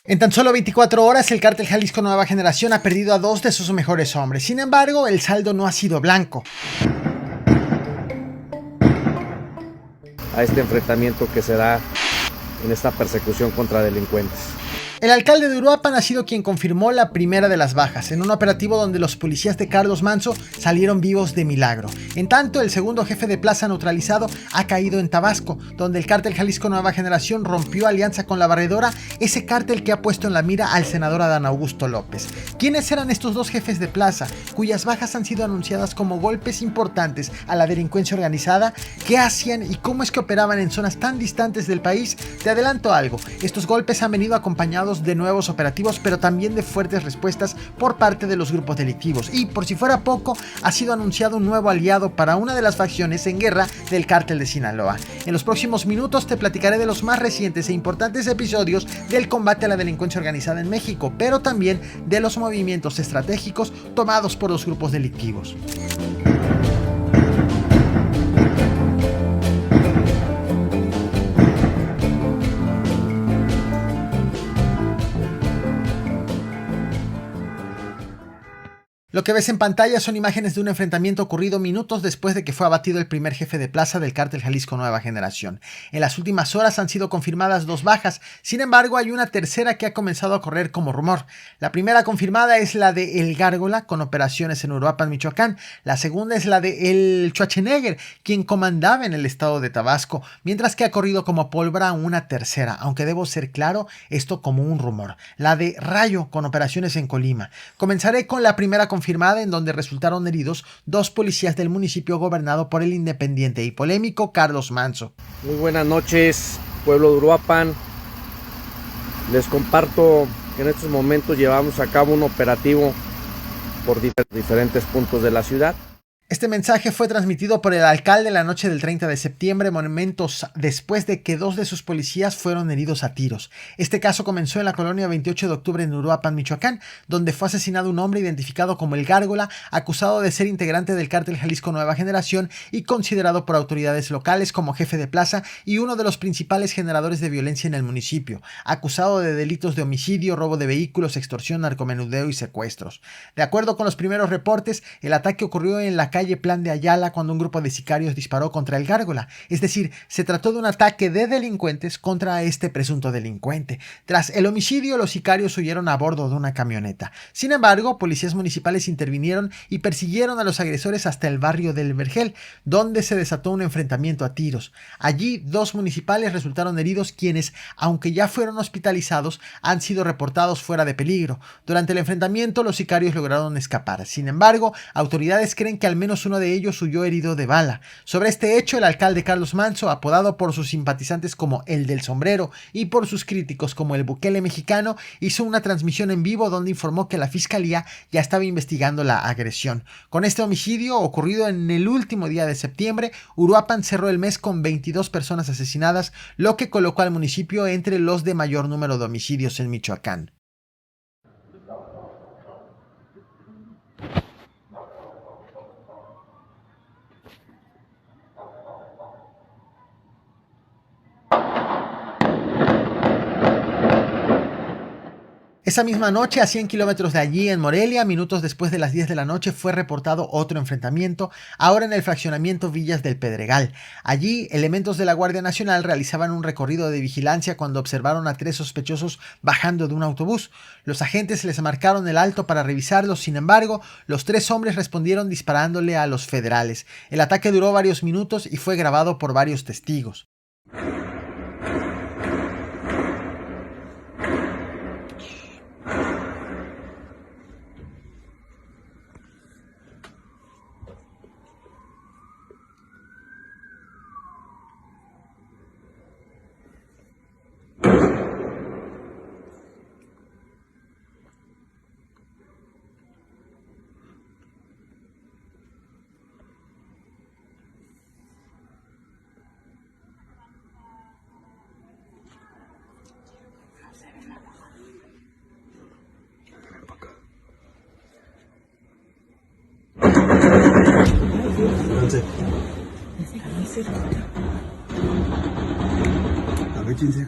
En tan solo 24 horas, el cártel Jalisco Nueva Generación ha perdido a 2 de sus mejores hombres. Sin embargo, el saldo no ha sido blanco. A este enfrentamiento que se da en esta persecución contra delincuentes. El alcalde de Uruapan ha sido quien confirmó la primera de las bajas, en un operativo donde los policías de Carlos Manzo salieron vivos de milagro. En tanto, el segundo jefe de plaza neutralizado ha caído en Tabasco, donde el cártel Jalisco Nueva Generación rompió alianza con la Barredora, ese cártel que ha puesto en la mira al senador Adán Augusto López. ¿Quiénes eran estos dos jefes de plaza, cuyas bajas han sido anunciadas como golpes importantes a la delincuencia organizada? ¿Qué hacían y cómo es que operaban en zonas tan distantes del país? Te adelanto algo, estos golpes han venido acompañados de nuevos operativos, pero también de fuertes respuestas por parte de los grupos delictivos. Y por si fuera poco, ha sido anunciado un nuevo aliado para una de las facciones en guerra del cártel de Sinaloa. En los próximos minutos te platicaré de los más recientes e importantes episodios del combate a la delincuencia organizada en México, pero también de los movimientos estratégicos tomados por los grupos delictivos. Lo que ves en pantalla son imágenes de un enfrentamiento ocurrido minutos después de que fue abatido el primer jefe de plaza del cártel Jalisco Nueva Generación. En las últimas horas han sido confirmadas 2 bajas, sin embargo hay una tercera que ha comenzado a correr como rumor. La primera confirmada es la de El Gárgola, con operaciones en Uruapan, Michoacán. La segunda es la de El Schwarzenegger, quien comandaba en el estado de Tabasco, mientras que ha corrido como pólvora una tercera, aunque debo ser claro, esto como un rumor. La de Rayo, con operaciones en Colima. Comenzaré con la primera confirmada, en donde resultaron heridos 2 policías del municipio gobernado por el independiente y polémico Carlos Manzo. Muy buenas noches, pueblo de Uruapan. Les comparto que en estos momentos llevamos a cabo un operativo por diferentes puntos de la ciudad. Este mensaje fue transmitido por el alcalde la noche del 30 de septiembre, momentos después de que 2 de sus policías fueron heridos a tiros. Este caso comenzó en la colonia 28 de octubre en Uruapan, Michoacán, donde fue asesinado un hombre identificado como El Gárgola, acusado de ser integrante del cártel Jalisco Nueva Generación y considerado por autoridades locales como jefe de plaza y uno de los principales generadores de violencia en el municipio, acusado de delitos de homicidio, robo de vehículos, extorsión, narcomenudeo y secuestros. De acuerdo con los primeros reportes, el ataque ocurrió en la calle Plan de Ayala cuando un grupo de sicarios disparó contra El Gárgola, es decir, se trató de un ataque de delincuentes contra este presunto delincuente. Tras el homicidio, los sicarios huyeron a bordo de una camioneta. Sin embargo, policías municipales intervinieron y persiguieron a los agresores hasta el barrio del Vergel, donde se desató un enfrentamiento a tiros. Allí, 2 municipales resultaron heridos, quienes, aunque ya fueron hospitalizados, han sido reportados fuera de peligro. Durante el enfrentamiento, los sicarios lograron escapar. Sin embargo, autoridades creen que al menos uno de ellos huyó herido de bala. Sobre este hecho, el alcalde Carlos Manzo, apodado por sus simpatizantes como el del sombrero y por sus críticos como el Bukele mexicano, hizo una transmisión en vivo donde informó que la fiscalía ya estaba investigando la agresión. Con este homicidio, ocurrido en el último día de septiembre, Uruapan cerró el mes con 22 personas asesinadas, lo que colocó al municipio entre los de mayor número de homicidios en Michoacán. Esa misma noche, a 100 kilómetros de allí, en Morelia, minutos después de las 10 de la noche, fue reportado otro enfrentamiento, ahora en el fraccionamiento Villas del Pedregal. Allí, elementos de la Guardia Nacional realizaban un recorrido de vigilancia cuando observaron a 3 sospechosos bajando de un autobús. Los agentes les marcaron el alto para revisarlos, sin embargo, los 3 hombres respondieron disparándole a los federales. El ataque duró varios minutos y fue grabado por varios testigos. Agachense.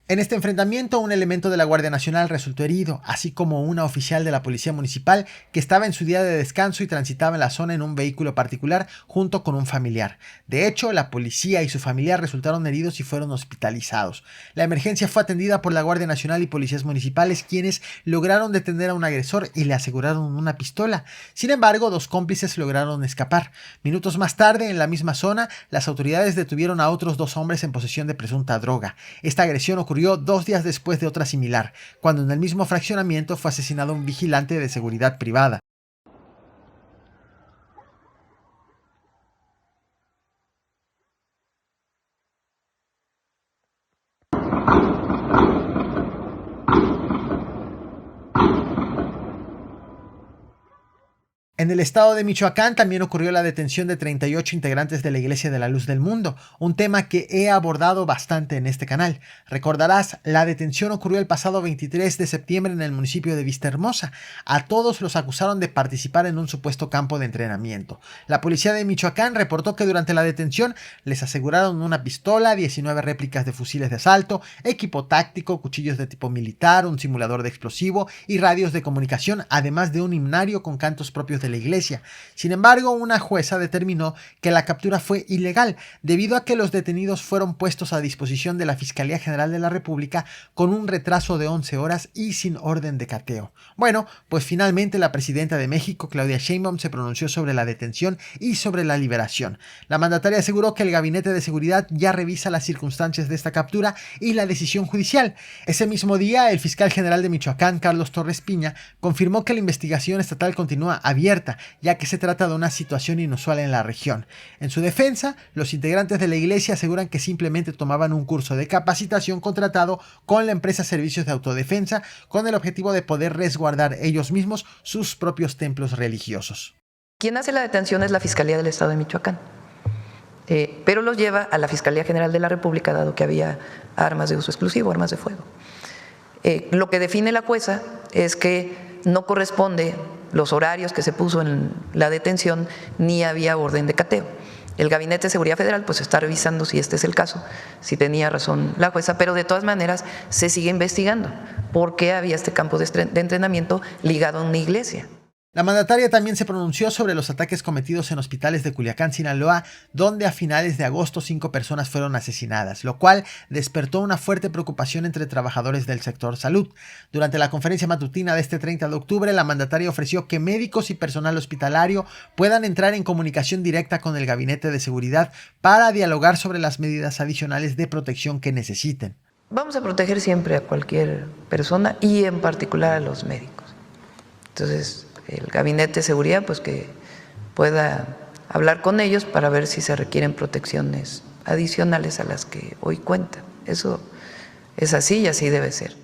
En este enfrentamiento, un elemento de la Guardia Nacional resultó herido, así como una oficial de la Policía Municipal que estaba en su día de descanso y transitaba en la zona en un vehículo particular junto con un familiar. De hecho, la policía y su familiar resultaron heridos y fueron hospitalizados. La emergencia fue atendida por la Guardia Nacional y policías municipales, quienes lograron detener a un agresor y le aseguraron una pistola. Sin embargo, dos cómplices lograron escapar. Minutos más tarde, en la misma zona, las autoridades detuvieron a otros dos hombres en posesión de presunta droga. Esta agresión ocurrió 2 días después de otra similar, cuando en el mismo fraccionamiento fue asesinado un vigilante de seguridad privada. En el estado de Michoacán también ocurrió la detención de 38 integrantes de la Iglesia de la Luz del Mundo, un tema que he abordado bastante en este canal. Recordarás, la detención ocurrió el pasado 23 de septiembre en el municipio de Vistahermosa. A todos los acusaron de participar en un supuesto campo de entrenamiento. La policía de Michoacán reportó que durante la detención les aseguraron una pistola, 19 réplicas de fusiles de asalto, equipo táctico, cuchillos de tipo militar, un simulador de explosivo y radios de comunicación, además de un himnario con cantos propios de la iglesia. Sin embargo, una jueza determinó que la captura fue ilegal debido a que los detenidos fueron puestos a disposición de la Fiscalía General de la República con un retraso de 11 horas y sin orden de cateo. Bueno, pues finalmente la presidenta de México, Claudia Sheinbaum, se pronunció sobre la detención y sobre la liberación. La mandataria aseguró que el Gabinete de Seguridad ya revisa las circunstancias de esta captura y la decisión judicial. Ese mismo día, el fiscal general de Michoacán, Carlos Torres Piña, confirmó que la investigación estatal continúa abierta, ya que se trata de una situación inusual en la región. En su defensa, los integrantes de la iglesia aseguran que simplemente tomaban un curso de capacitación contratado con la empresa Servicios de Autodefensa con el objetivo de poder resguardar ellos mismos sus propios templos religiosos. Quien hace la detención es la Fiscalía del Estado de Michoacán, pero los lleva a la Fiscalía General de la República, dado que había armas de uso exclusivo, armas de fuego. Lo que define la jueza es que no corresponde los horarios que se puso en la detención, ni había orden de cateo. El Gabinete de Seguridad Federal pues está revisando si este es el caso, si tenía razón la jueza, pero de todas maneras se sigue investigando por qué había este campo de entrenamiento ligado a una iglesia. La mandataria también se pronunció sobre los ataques cometidos en hospitales de Culiacán, Sinaloa, donde a finales de agosto 5 personas fueron asesinadas, lo cual despertó una fuerte preocupación entre trabajadores del sector salud. Durante la conferencia matutina de este 30 de octubre, la mandataria ofreció que médicos y personal hospitalario puedan entrar en comunicación directa con el Gabinete de Seguridad para dialogar sobre las medidas adicionales de protección que necesiten. Vamos a proteger siempre a cualquier persona y en particular a los médicos. Entonces, el Gabinete de Seguridad pues que pueda hablar con ellos para ver si se requieren protecciones adicionales a las que hoy cuentan. Eso es así y así debe ser.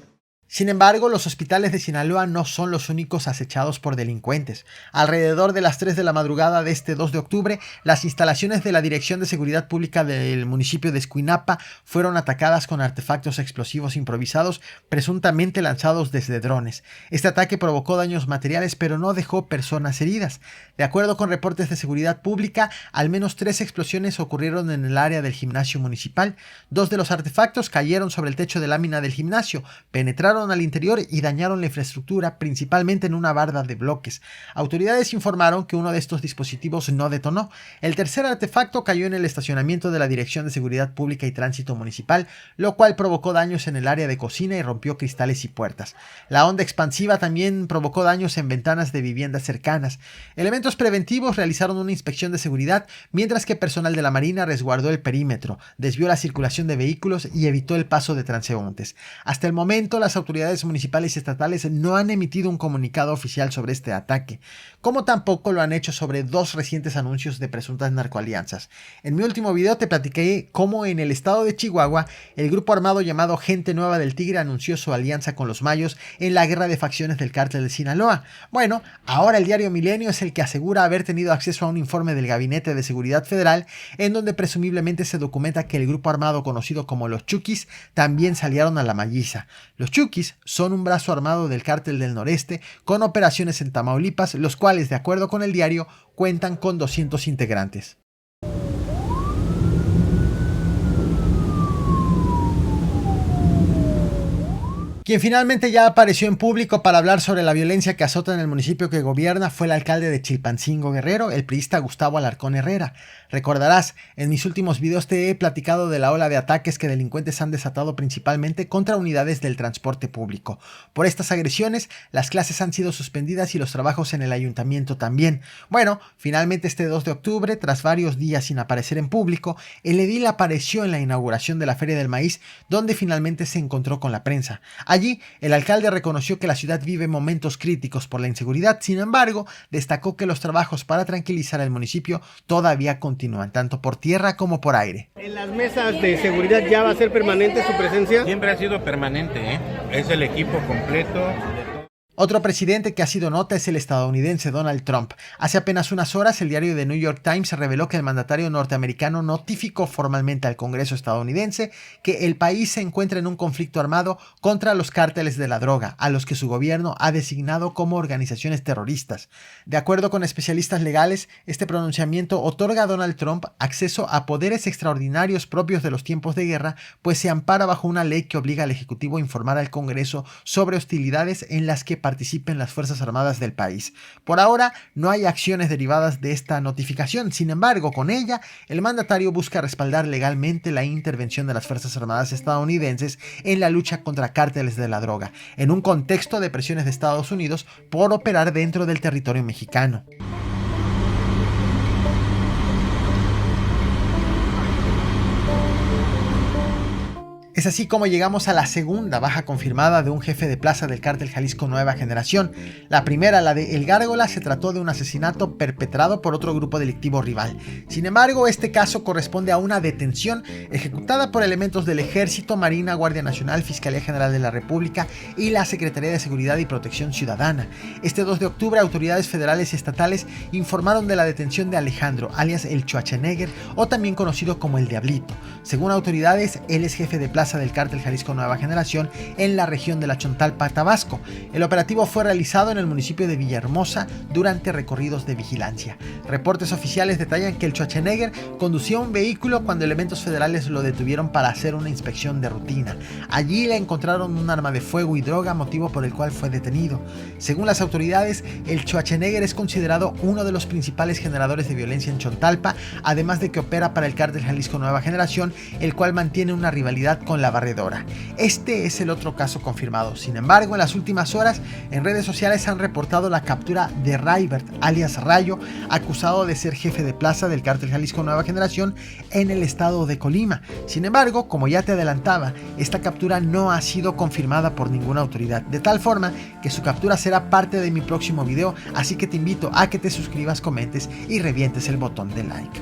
Sin embargo, los hospitales de Sinaloa no son los únicos acechados por delincuentes. Alrededor de las 3 de la madrugada de este 2 de octubre, las instalaciones de la Dirección de Seguridad Pública del municipio de Escuinapa fueron atacadas con artefactos explosivos improvisados, presuntamente lanzados desde drones. Este ataque provocó daños materiales, pero no dejó personas heridas. De acuerdo con reportes de seguridad pública, al menos 3 explosiones ocurrieron en el área del gimnasio municipal. 2 de los artefactos cayeron sobre el techo de lámina del gimnasio, penetraron al interior y dañaron la infraestructura, principalmente en una barda de bloques. Autoridades informaron que uno de estos dispositivos no detonó. El tercer artefacto cayó en el estacionamiento de la Dirección de Seguridad Pública y Tránsito Municipal, lo cual provocó daños en el área de cocina y rompió cristales y puertas. La onda expansiva también provocó daños en ventanas de viviendas cercanas. Elementos preventivos realizaron una inspección de seguridad, mientras que personal de la Marina resguardó el perímetro, desvió la circulación de vehículos y evitó el paso de transeúntes. Hasta el momento, las autoridades municipales y estatales no han emitido un comunicado oficial sobre este ataque, como tampoco lo han hecho sobre 2 recientes anuncios de presuntas narcoalianzas. En mi último video te platiqué cómo en el estado de Chihuahua el grupo armado llamado Gente Nueva del Tigre anunció su alianza con los Mayos en la guerra de facciones del cártel de Sinaloa. Bueno, ahora el diario Milenio es el que asegura haber tenido acceso a un informe del Gabinete de Seguridad Federal en donde presumiblemente se documenta que el grupo armado conocido como los Chukis también se aliaron a la Mayiza. Los Chukis son un brazo armado del Cártel del Noreste con operaciones en Tamaulipas, los cuales, de acuerdo con el diario, cuentan con 200 integrantes. Quien finalmente ya apareció en público para hablar sobre la violencia que azota en el municipio que gobierna fue el alcalde de Chilpancingo, Guerrero, el priista Gustavo Alarcón Herrera. Recordarás, en mis últimos videos te he platicado de la ola de ataques que delincuentes han desatado principalmente contra unidades del transporte público. Por estas agresiones, las clases han sido suspendidas y los trabajos en el ayuntamiento también. Bueno, finalmente este 2 de octubre, tras varios días sin aparecer en público, el edil apareció en la inauguración de la Feria del Maíz, donde finalmente se encontró con la prensa. Allí, el alcalde reconoció que la ciudad vive momentos críticos por la inseguridad, sin embargo, destacó que los trabajos para tranquilizar al municipio todavía continúan, tanto por tierra como por aire. ¿En las mesas de seguridad ya va a ser permanente su presencia? Siempre ha sido permanente, ¿eh? Es el equipo completo. Otro presidente que ha sido nota es el estadounidense Donald Trump. Hace apenas unas horas, el diario The New York Times reveló que el mandatario norteamericano notificó formalmente al Congreso estadounidense que el país se encuentra en un conflicto armado contra los cárteles de la droga, a los que su gobierno ha designado como organizaciones terroristas. De acuerdo con especialistas legales, este pronunciamiento otorga a Donald Trump acceso a poderes extraordinarios propios de los tiempos de guerra, pues se ampara bajo una ley que obliga al Ejecutivo a informar al Congreso sobre hostilidades en las que participen las Fuerzas Armadas del país. Por ahora, no hay acciones derivadas de esta notificación. Sin embargo, con ella, el mandatario busca respaldar legalmente la intervención de las Fuerzas Armadas estadounidenses en la lucha contra cárteles de la droga, en un contexto de presiones de Estados Unidos por operar dentro del territorio mexicano. Es así como llegamos a la segunda baja confirmada de un jefe de plaza del cártel Jalisco Nueva Generación. La primera, la de El Gárgola, se trató de un asesinato perpetrado por otro grupo delictivo rival. Sin embargo, este caso corresponde a una detención ejecutada por elementos del Ejército, Marina, Guardia Nacional, Fiscalía General de la República y la Secretaría de Seguridad y Protección Ciudadana. Este 2 de octubre, autoridades federales y estatales informaron de la detención de Alejandro, alias el Schwarzenegger, o también conocido como el Diablito. Según autoridades, él es jefe de plaza del cártel Jalisco Nueva Generación en la región de la Chontalpa, Tabasco. El operativo fue realizado en el municipio de Villahermosa durante recorridos de vigilancia. Reportes oficiales detallan que el Schwarzenegger conducía un vehículo cuando elementos federales lo detuvieron para hacer una inspección de rutina. Allí le encontraron un arma de fuego y droga, motivo por el cual fue detenido. Según las autoridades, el Schwarzenegger es considerado uno de los principales generadores de violencia en Chontalpa, además de que opera para el cártel Jalisco Nueva Generación, el cual mantiene una rivalidad con la Barredora. Este es el otro caso confirmado. Sin embargo, en las últimas horas, en redes sociales han reportado la captura de Raybert, alias Rayo, acusado de ser jefe de plaza del cártel Jalisco Nueva Generación en el estado de Colima. Sin embargo, como ya te adelantaba, esta captura no ha sido confirmada por ninguna autoridad, de tal forma que su captura será parte de mi próximo video, así que te invito a que te suscribas, comentes y revientes el botón de like.